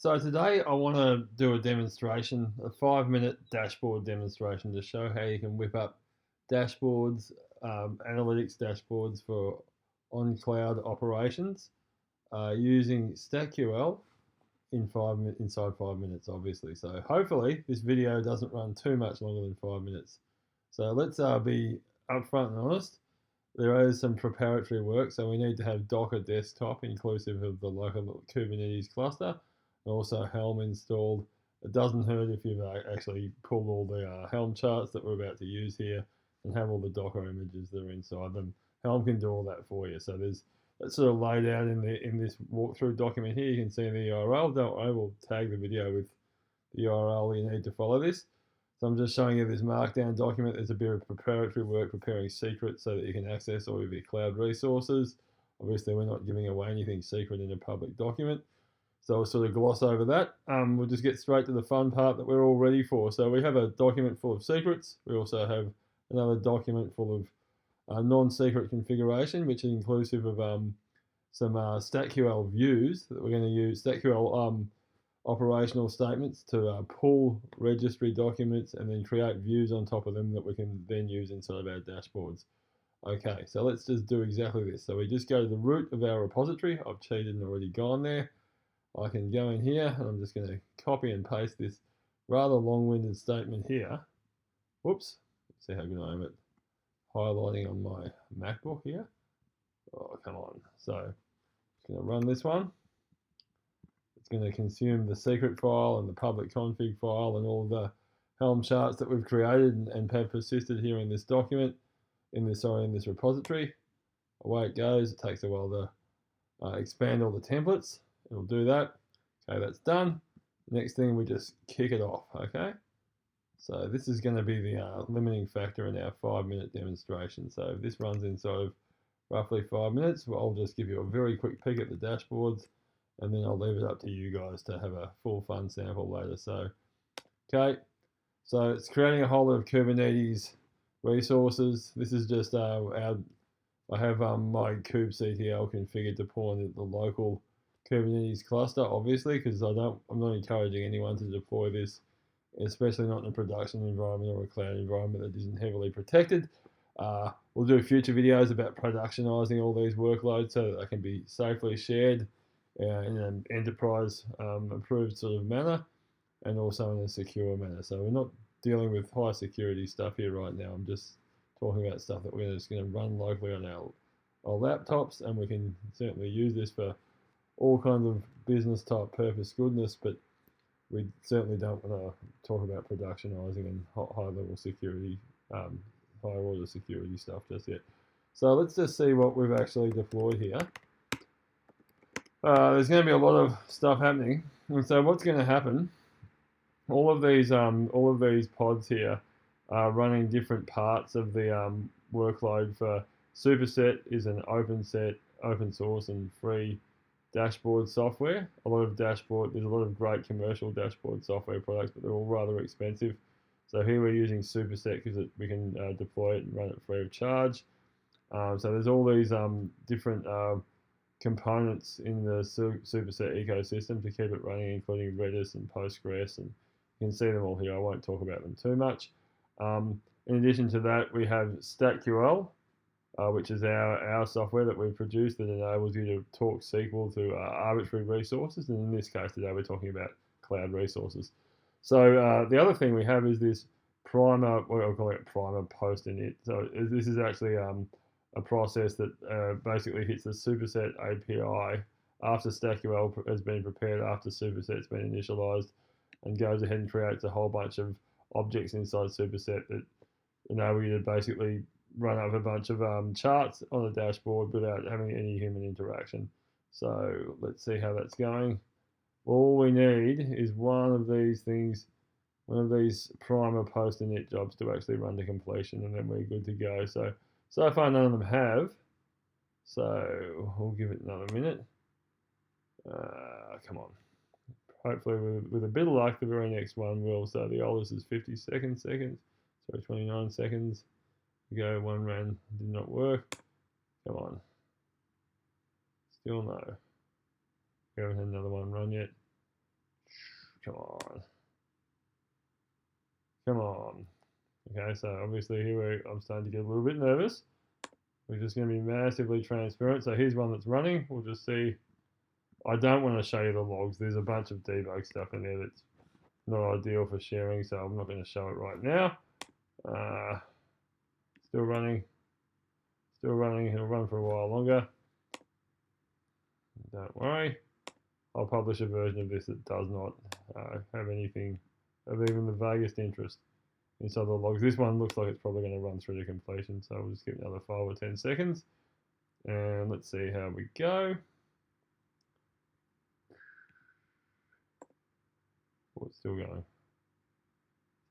So today I want to do a demonstration, a 5-minute dashboard demonstration to show how you can whip up dashboards, analytics dashboards for on-cloud operations using StackQL inside 5 minutes, obviously. So hopefully this video doesn't run too much longer than 5 minutes. So let's be upfront and honest. There is some preparatory work, so we need to have Docker desktop inclusive of the local Kubernetes cluster, and also Helm installed. It doesn't hurt if you've actually pulled all the Helm charts that we're about to use here and have all the Docker images that are inside them. Helm can do all that for you. So there's that's sort of laid out in this walkthrough document here. You can see the URL. Don't worry, we'll tag the video with the URL you need to follow this. So I'm just showing you this markdown document. There's a bit of preparatory work preparing secrets so that you can access all of your cloud resources. Obviously, we're not giving away anything secret in a public document. So we'll sort of gloss over that. We'll just get straight to the fun part that we're all ready for. So we have a document full of secrets. We also have another document full of non-secret configuration, which is inclusive of some StackQL views that we're going to use. StackQL operational statements to pull registry documents and then create views on top of them that we can then use inside of our dashboards. Okay, so let's just do exactly this. So we just go to the root of our repository. I've cheated and already gone there. I can go in here and I'm just going to copy and paste this rather long-winded statement here. Whoops, let's see how good I am at highlighting on my MacBook here. Oh, come on. So I'm going to run this one. It's going to consume the secret file and the public config file and all the Helm charts that we've created and have persisted here in this document, in this repository. Away it goes. It takes a while to expand all the templates. It'll do that. Okay, that's done. Next thing, we just kick it off, okay? So this is going to be the limiting factor in our 5-minute demonstration. So if this runs inside of roughly 5 minutes, well, I'll just give you a very quick peek at the dashboards, and then I'll leave it up to you guys to have a full fun sample later. So, okay, so it's creating a whole lot of Kubernetes resources. This is just I have my kubectl configured to pull into the local Kubernetes cluster, obviously, because I'm not encouraging anyone to deploy this, especially not in a production environment or a cloud environment that isn't heavily protected. We'll do future videos about productionizing all these workloads so that they can be safely shared in an enterprise approved sort of manner, and also in a secure manner. So we're not dealing with high security stuff here right now. I'm just talking about stuff that we're just going to run locally on our laptops, and we can certainly use this for all kinds of business type purpose goodness, but we certainly don't want to talk about productionizing and high level security, higher order security stuff just yet. So let's just see what we've actually deployed here. There's going to be a lot of stuff happening, and so what's going to happen? All of these pods here are running different parts of the workload. For Superset is an open source and free dashboard software. There's a lot of great commercial dashboard software products, but they're all rather expensive. So here we're using Superset because we can deploy it and run it free of charge. So there's all these different components in the Superset ecosystem to keep it running, including Redis and Postgres, and you can see them all here. I won't talk about them too much. In addition to that, we have StackQL, which is our software that we've produced that enables you to talk SQL to arbitrary resources. And in this case today, we're talking about cloud resources. So the other thing we have is this primer, what I'll call it primer post init. So this is actually a process that basically hits the Superset API after StackQL has been prepared, after Superset's been initialized, and goes ahead and creates a whole bunch of objects inside Superset that enable you to basically run up a bunch of charts on a dashboard without having any human interaction. So let's see how that's going. All we need is one of these things, one of these primer post init jobs to actually run to completion, and then we're good to go. So far none of them have. So we'll give it another minute. Come on. Hopefully with a bit of luck, the very next one will. So the oldest is 50 seconds. Sorry, 29 seconds. Go, one ran, did not work. Come on. Still no. We haven't had another one run yet. Come on. Come on. Okay, so obviously here I'm starting to get a little bit nervous. We're just going to be massively transparent. So here's one that's running. We'll just see. I don't want to show you the logs. There's a bunch of debug stuff in there that's not ideal for sharing, so I'm not going to show it right now. Still running. Still running. It'll run for a while longer. Don't worry. I'll publish a version of this that does not have anything of even the vaguest interest inside the logs. This one looks like it's probably going to run through to completion, so we'll just give it another 5 or 10 seconds. And let's see how we go. Oh, it's still going.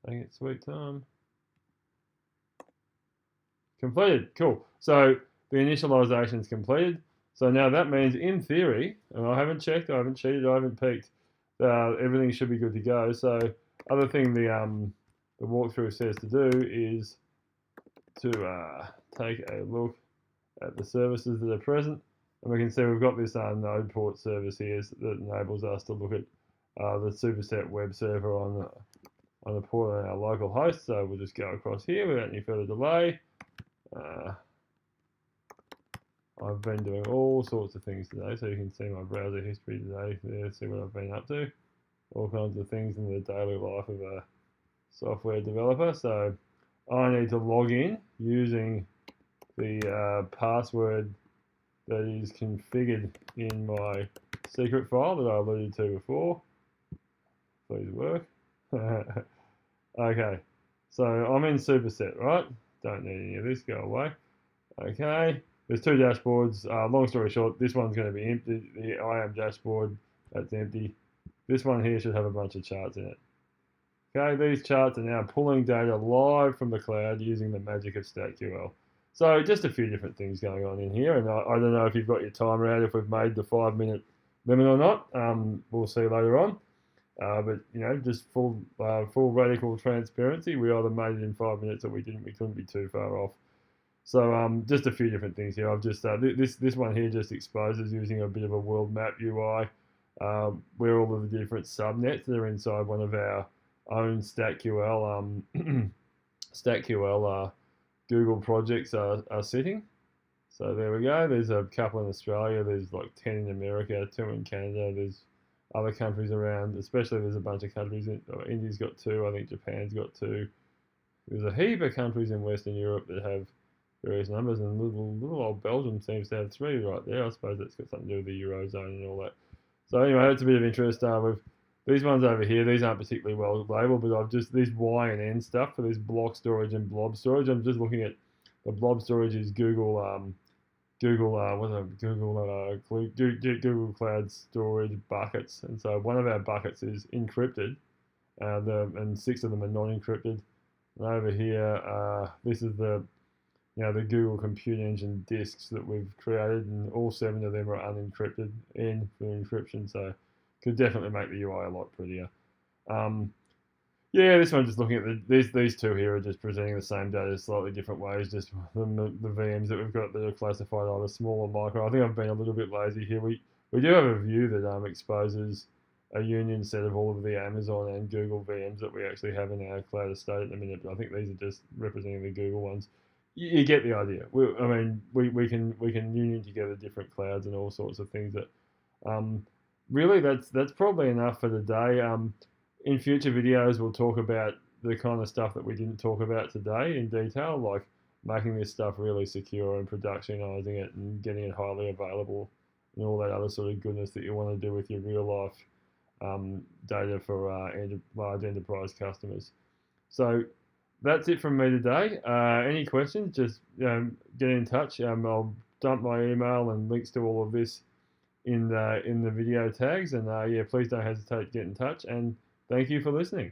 Dang it, sweet time. Completed, cool. So the initialization is completed. So now that means, in theory, and I haven't checked, I haven't cheated, I haven't peeked, everything should be good to go. So other thing the walkthrough says to do is to take a look at the services that are present. And we can see we've got this node port service here that enables us to look at the superset web server on the port on our local host. So we'll just go across here without any further delay. I've been doing all sorts of things today, so you can see my browser history today there, see what I've been up to. All kinds of things in the daily life of a software developer. So I need to log in using the password that is configured in my secret file that I alluded to before. Please work. Okay, so I'm in superset, right? Don't need any of this, go away. Okay, there's 2 dashboards. Long story short, this one's going to be empty. The IAM dashboard, that's empty. This one here should have a bunch of charts in it. Okay, these charts are now pulling data live from the cloud using the magic of StackQL. So just a few different things going on in here, and I don't know if you've got your timer out, if we've made the 5-minute limit or not. We'll see later on. But you know, just full radical transparency. We either made it in 5 minutes or we didn't. We couldn't be too far off. So just a few different things here. I've just this one here just exposes using a bit of a world map UI where all of the different subnets that are inside one of our own StackQL StackQL Google projects are sitting. So there we go. There's a couple in Australia. There's like 10 in America, 2 in Canada. There's other countries around, especially there's a bunch of countries. India's got 2. I think Japan's got 2. There's a heap of countries in Western Europe that have various numbers, and little old Belgium seems to have 3 right there. I suppose that's got something to do with the Eurozone and all that. So anyway, that's a bit of interest. With these ones over here, these aren't particularly well labeled, but I've just this Y and N stuff for this block storage and blob storage. I'm just looking at the blob storage is Google Cloud Storage buckets, and so one of our buckets is encrypted, and 6 of them are non-encrypted. And over here, this is the Google Compute Engine disks that we've created, and all 7 of them are unencrypted in for encryption, so could definitely make the UI a lot prettier. Yeah, this one just looking at these 2 here are just presenting the same data slightly different ways, just the VMs that we've got that are classified either small or micro. I think I've been a little bit lazy here. We do have a view that exposes a union set of all of the Amazon and Google VMs that we actually have in our cloud estate at the minute, but I think these are just representing the Google ones. You get the idea. We can union together different clouds and all sorts of things. That really that's probably enough for today. In future videos, we'll talk about the kind of stuff that we didn't talk about today in detail, like making this stuff really secure and productionizing it and getting it highly available and all that other sort of goodness that you want to do with your real life data for large enterprise customers. So that's it from me today. Any questions, just get in touch. I'll dump my email and links to all of this in the video tags, and yeah, please don't hesitate to get in touch, and thank you for listening.